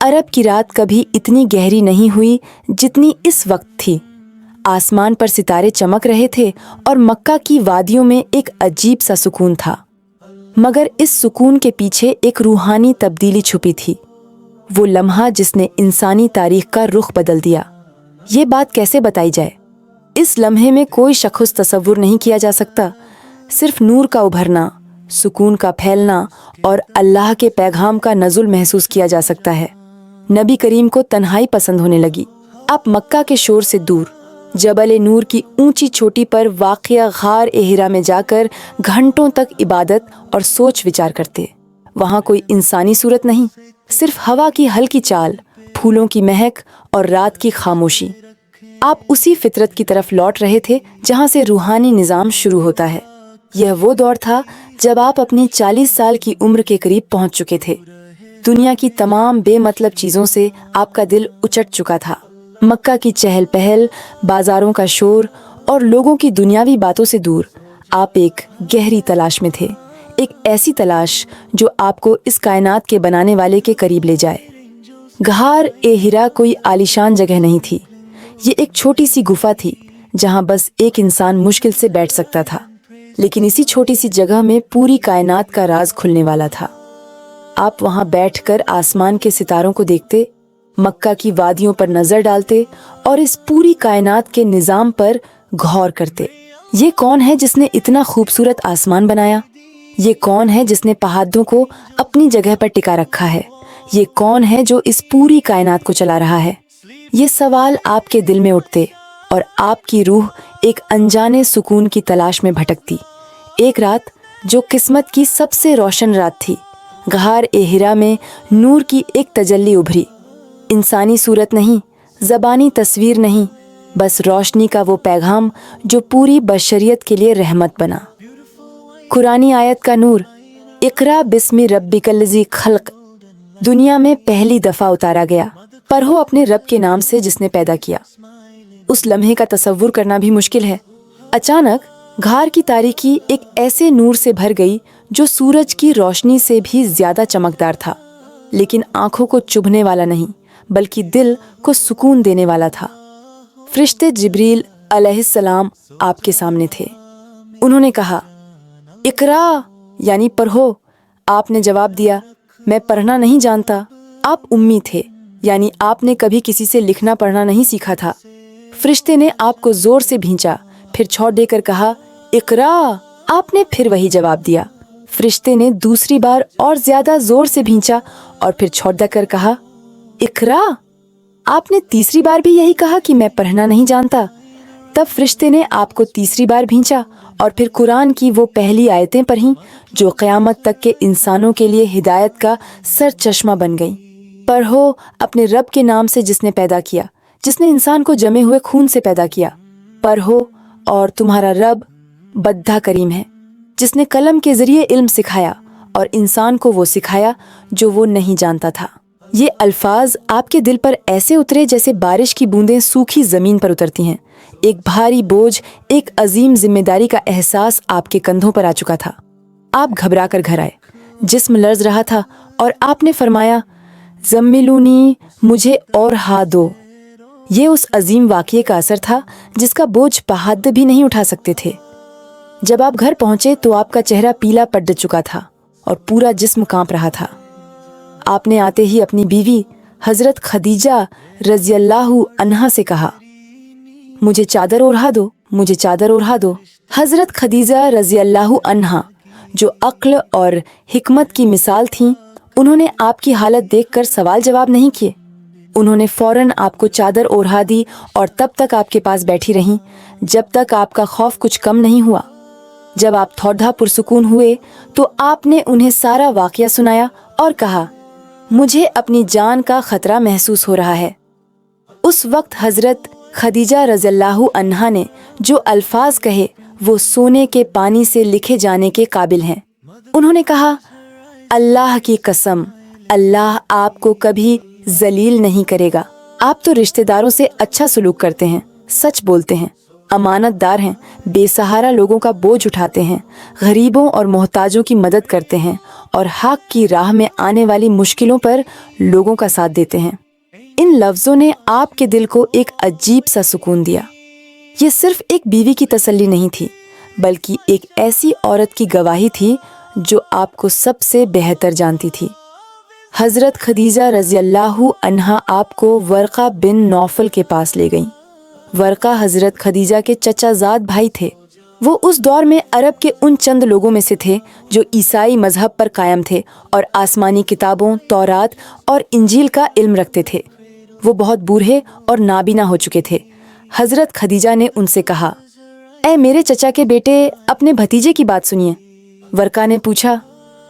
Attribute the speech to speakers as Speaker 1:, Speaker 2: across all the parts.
Speaker 1: अरब की रात कभी इतनी गहरी नहीं हुई जितनी इस वक्त थी। आसमान पर सितारे चमक रहे थे और मक्का की वादियों में एक अजीब सा सुकून था। मगर इस सुकून के पीछे एक रूहानी तब्दीली छुपी थी, वो लम्हा जिसने इंसानी तारीख का रुख बदल दिया। ये बात कैसे बताई जाए? इस लम्हे में कोई शख़्स तसव्वुर नहीं किया जा सकता। सिर्फ नूर का उभरना, सुकून का फैलना और अल्लाह के पैगाम का नज़ुल महसूस किया जा सकता है। नबी करीम को तन्हाई पसंद होने लगी। आप मक्का के शोर से दूर जबल नूर की ऊंची चोटी पर वाक़िया गार ए हिरा में जाकर घंटों तक इबादत और सोच विचार करते। वहाँ कोई इंसानी सूरत नहीं, सिर्फ हवा की हल्की चाल, फूलों की महक और रात की खामोशी। आप उसी फितरत की तरफ लौट रहे थे जहाँ से रूहानी निज़ाम शुरू होता है। यह वो दौर था जब आप अपनी 40 साल की उम्र के करीब पहुँच चुके थे। दुनिया की तमाम बेमतलब चीज़ों से आपका दिल उचट चुका था। मक्का की चहल पहल, बाजारों का शोर और लोगों की दुनियावी बातों से दूर आप एक गहरी तलाश में थे। एक ऐसी तलाश जो आपको इस कायनात के बनाने वाले के करीब ले जाए। गार ए हिरा कोई आलीशान जगह नहीं थी। ये एक छोटी सी गुफा थी जहाँ बस एक इंसान मुश्किल से बैठ सकता था। लेकिन इसी छोटी सी जगह में पूरी कायनात का राज खुलने वाला था। आप वहाँ बैठकर आसमान के सितारों को देखते, मक्का की वादियों पर नजर डालते और इस पूरी कायनात के निजाम पर गौर करते। ये कौन है जिसने इतना खूबसूरत आसमान बनाया? ये कौन है जिसने पहाड़ों को अपनी जगह पर टिका रखा है? ये कौन है जो इस पूरी कायनात को चला रहा है? ये सवाल आपके दिल में उठते और आपकी रूह एक अनजाने सुकून की तलाश में भटकती। एक रात जो किस्मत की सबसे रोशन रात थी, गार ए हिरा में नूर की एक तजल्ली उभरी। इंसानी सूरत नहीं, ज़बानी तस्वीर नहीं, बस रोशनी का वो पैगाम जो पूरी बशरियत के लिए रहमत बना। कुरानी आयत का नूर, इक़रा बिस्मि रब्बिकल्लज़ी खल्क़, दुनिया में पहली दफ़ा उतारा गया। पढ़ो अपने रब के नाम से जिसने पैदा किया। उस लम्हे का तसव्वुर करना भी मुश्किल है। अचानक घार की तारीकी एक ऐसे नूर से भर गई जो सूरज की रोशनी से भी ज्यादा चमकदार था, लेकिन आंखों को चुभने वाला नहीं बल्कि दिल को सुकून देने वाला था। फरिश्ते जिब्रील अलैहिस्सलाम आपके सामने थे। उन्होंने कहा, इक़रा यानी पढ़ो। आपने जवाब दिया, मैं पढ़ना नहीं जानता। आप उम्मी थे, यानी आपने कभी किसी से लिखना पढ़ना नहीं सीखा था। फरिश्ते ने आपको जोर से भींचा, फिर छोड़ देकर कहा, इक़रा। आपने फिर वही जवाब दिया। फरिश्ते ने दूसरी बार और ज्यादा जोर से भींचा और फिर छोड़ देकर कहा, इक़रा। आपने तीसरी बार भी यही कहा कि मैं पढ़ना नहीं जानता। तब फरिश्ते ने आपको तीसरी बार भींचा और फिर कुरान की वो पहली आयतें पढ़ीं जो क़यामत तक के इंसानों के लिए हिदायत का सर चश्मा बन गईं। पढ़ो अपने रब के नाम से जिसने पैदा किया, जिसने इंसान को जमे हुए खून से पैदा किया। पढ़ो और तुम्हारा रब बद्दा करीम है, जिसने कलम के जरिए इल्म सिखाया और इंसान को वो सिखाया जो वो नहीं जानता था। ये अल्फाज आपके दिल पर ऐसे उतरे जैसे बारिश की बूंदें सूखी जमीन पर उतरती हैं। एक भारी बोझ, एक अजीम जिम्मेदारी का एहसास आपके कंधों पर आ चुका था। आप घबरा कर घर आए, जिस्म लर्ज रहा था और आपने फरमाया, ज़म्मिलूनी, मुझे और हा दो। ये उस अजीम वाक़ये का असर था जिसका बोझ पहाड़ भी नहीं उठा सकते थे। जब आप घर पहुंचे तो आपका चेहरा पीला पड़ चुका था और पूरा जिस्म कांप रहा था। आपने आते ही अपनी बीवी हजरत खदीजा रज़ियल्लाहु अन्हा से कहा, मुझे चादर ओढ़ा दो, मुझे चादर ओढ़ा दो। हजरत खदीजा रज़ियल्लाहु अन्हा जो अक्ल और हिकमत की मिसाल थीं, उन्होंने आपकी हालत देखकर सवाल जवाब नहीं किए। उन्होंने फौरन आपको चादर ओढ़ा दी और तब तक आपके पास बैठी रहीं जब तक आपका खौफ कुछ कम नहीं हुआ। जब आप थोड़ा पुरसुकून हुए तो आपने उन्हें सारा वाक़या सुनाया और कहा, मुझे अपनी जान का खतरा महसूस हो रहा है। उस वक्त हजरत खदीजा रज़ियल्लाहु अन्हा ने जो अल्फाज कहे वो सोने के पानी से लिखे जाने के काबिल हैं। उन्होंने कहा, अल्लाह की कसम, अल्लाह आपको कभी जलील नहीं करेगा। आप तो रिश्तेदारों से अच्छा सलूक करते हैं, सच बोलते हैं अमानतदार हैं, बेसहारा लोगों का बोझ उठाते हैं, गरीबों और मोहताजों की मदद करते हैं और हक की राह में आने वाली मुश्किलों पर लोगों का साथ देते हैं। इन लफ्ज़ों ने आपके दिल को एक अजीब सा सुकून दिया। ये सिर्फ एक बीवी की तसल्ली नहीं थी, बल्कि एक ऐसी औरत की गवाही थी जो आपको सबसे बेहतर जानती थी। हज़रत खदीजा रज़ियल्लाहु अन्हा आपको वर्क़ा बिन नौफल के पास ले गईं। वर्क़ा हज़रत खदीजा के चचाज़ाद भाई थे। वो उस दौर में अरब के उन चंद लोगों में से थे जो ईसाई मजहब पर कायम थे और आसमानी किताबों, तौरात और इंजील का इल्म रखते थे। वो बहुत बूढ़े और नाबीना हो चुके थे। हज़रत खदीजा ने उनसे कहा, ऐ मेरे चचा के बेटे, अपने भतीजे की बात सुनिए। वर्क़ा ने पूछा,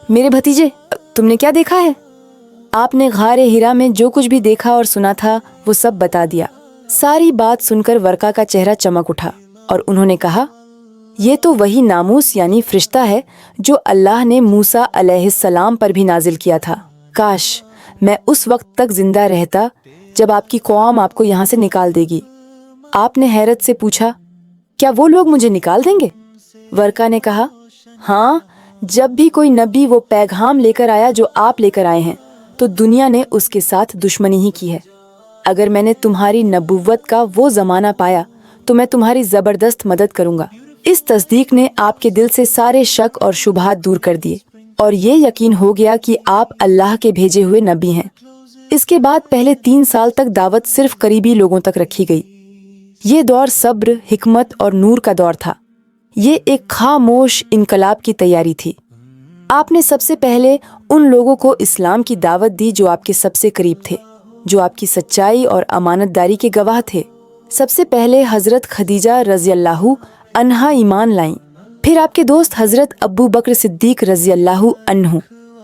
Speaker 1: मेरे भतीजे, तुमने क्या देखा है? आपने गारे हिरा में जो कुछ भी देखा और सुना था वो सब बता दिया। सारी बात सुनकर वर्क़ा का चेहरा चमक उठा और उन्होंने कहा, ये तो वही नामूस यानी फरिश्ता है जो अल्लाह ने मूसा अलैहिस्सलाम पर भी नाजिल किया था। काश मैं उस वक्त तक जिंदा रहता जब आपकी कौम आपको यहाँ से निकाल देगी। आपने हैरत से पूछा, क्या वो लोग मुझे निकाल देंगे? वर्क़ा ने कहा, हाँ, जब भी कोई नबी वो पैगाम लेकर आया जो आप लेकर आए हैं तो दुनिया ने उसके साथ दुश्मनी ही की है। अगर मैंने तुम्हारी नबुव्वत का वो ज़माना पाया तो मैं तुम्हारी ज़बरदस्त मदद करूँगा। इस तस्दीक ने आपके दिल से सारे शक और शुबहात दूर कर दिए और ये यकीन हो गया कि आप अल्लाह के भेजे हुए नबी हैं। इसके बाद पहले 3 साल तक दावत सिर्फ करीबी लोगों तक रखी गई। ये दौर सब्र, हिकमत और नूर का दौर था। ये एक खामोश इनकलाब की तैयारी थी। आपने सबसे पहले उन लोगों को इस्लाम की दावत दी जो आपके सबसे करीब थे, जो आपकी सच्चाई और अमानतदारी के गवाह थे। सबसे पहले हज़रत खदीजा रज़ियल्लाहु अन्हा ईमान लाईं, फिर आपके दोस्त हज़रत अबू बकर सिद्दीक रज़ियल्लाहु अन्हु,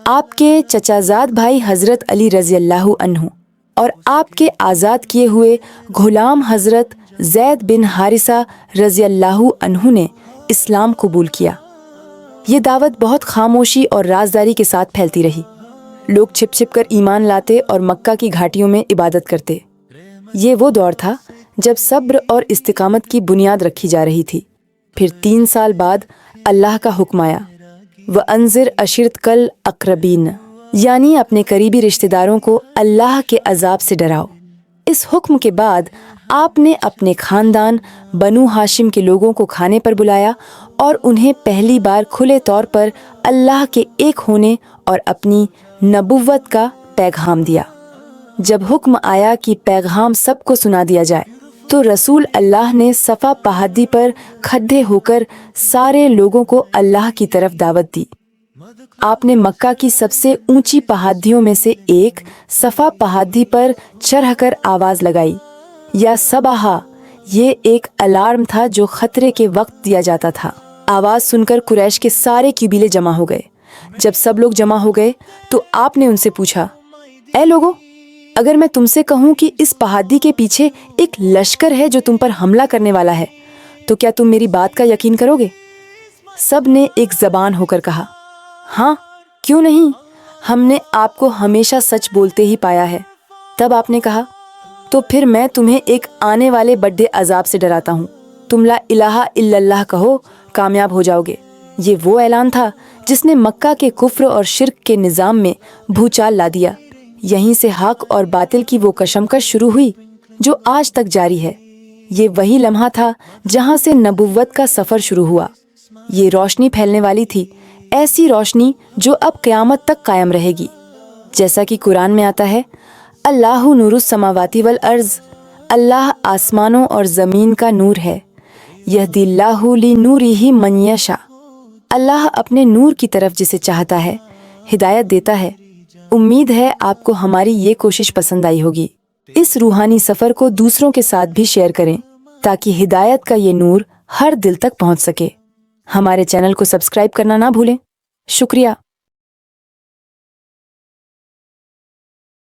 Speaker 1: आपके चचाज़ाद भाई हज़रत अली रज़ियल्लाहु अन्हु और आपके आज़ाद किए हुए गुलाम हज़रत ज़ैद बिन हारिसा रज़ियल्लाहु अन्हु ने इस्लाम कबूल किया। ये दावत बहुत खामोशी और राजदारी के साथ फैलती रही। लोग छिप छिप कर ईमान लाते और मक्का की घाटियों में इबादत करते। ये वो दौर था जब सब्र और इस्तिकामत की बुनियाद रखी जा रही थी। फिर 3 साल बाद अल्लाह का हुक्म आया, व अंजिर अशिरतकल अक़रबीन, यानी अपने करीबी रिश्तेदारों को अल्लाह के अजाब से डराओ। इस हुक्म के बाद आपने अपने खानदान बनु हाशिम के लोगों को खाने पर बुलाया और उन्हें पहली बार खुले तौर पर अल्लाह के एक होने और अपनी नबुव्वत का पैगाम दिया। जब हुक्म आया कि पैगाम सबको सुना दिया जाए तो रसूल अल्लाह ने सफ़ा पहाड़ी पर खड़े होकर सारे लोगों को अल्लाह की तरफ दावत दी। आपने मक्का की सबसे ऊंची पहाड़ियों में से एक सफ़ा पहाड़ी पर चढ़कर आवाज़ लगाई, या सबाहा। ये एक अलार्म था जो खतरे के वक्त दिया जाता था। आवाज़ सुनकर कुरैश के सारे कबीले जमा हो गए। जब सब लोग जमा हो गए तो आपने उनसे पूछा, ऐ लोगों, अगर मैं तुमसे कहूँ कि इस पहाड़ी के पीछे एक लश्कर है जो तुम पर हमला करने वाला है, तो क्या तुम मेरी बात का यकीन करोगे? सब ने एक ज़बान होकर कहा, हाँ, क्यों नहीं, हमने आपको हमेशा सच बोलते ही पाया है। तब आपने कहा, तो फिर मैं तुम्हें एक आने वाले बड़े अजाब से डराता हूँ। तुम ला इलाहा इल्लल्लाह कहो, कामयाब हो जाओगे। ये वो ऐलान था जिसने मक्का के कुफ्र और शिर्क के निज़ाम में भूचाल ला दिया। यहीं से हक और बातिल की वो कशमकश शुरू हुई जो आज तक जारी है। ये वही लम्हा था जहाँ से नबुव्वत का सफ़र शुरू हुआ। ये रोशनी फैलने वाली थी, ऐसी रोशनी जो अब क़यामत तक कायम रहेगी। जैसा कि कुरान में आता है, अल्लाहु नूरुस समावाति वल अर्ज़, अल्लाह आसमानों और ज़मीन का नूर है। यहदिल्लाहु लिनूरिही मन यशा, अल्लाह अपने नूर की तरफ जिसे चाहता है हिदायत देता है। उम्मीद है आपको हमारी ये कोशिश पसंद आई होगी। इस रूहानी सफ़र को दूसरों के साथ भी शेयर करें ताकि हिदायत का ये नूर हर दिल तक पहुंच सके। हमारे चैनल को सब्सक्राइब करना ना भूलें। शुक्रिया।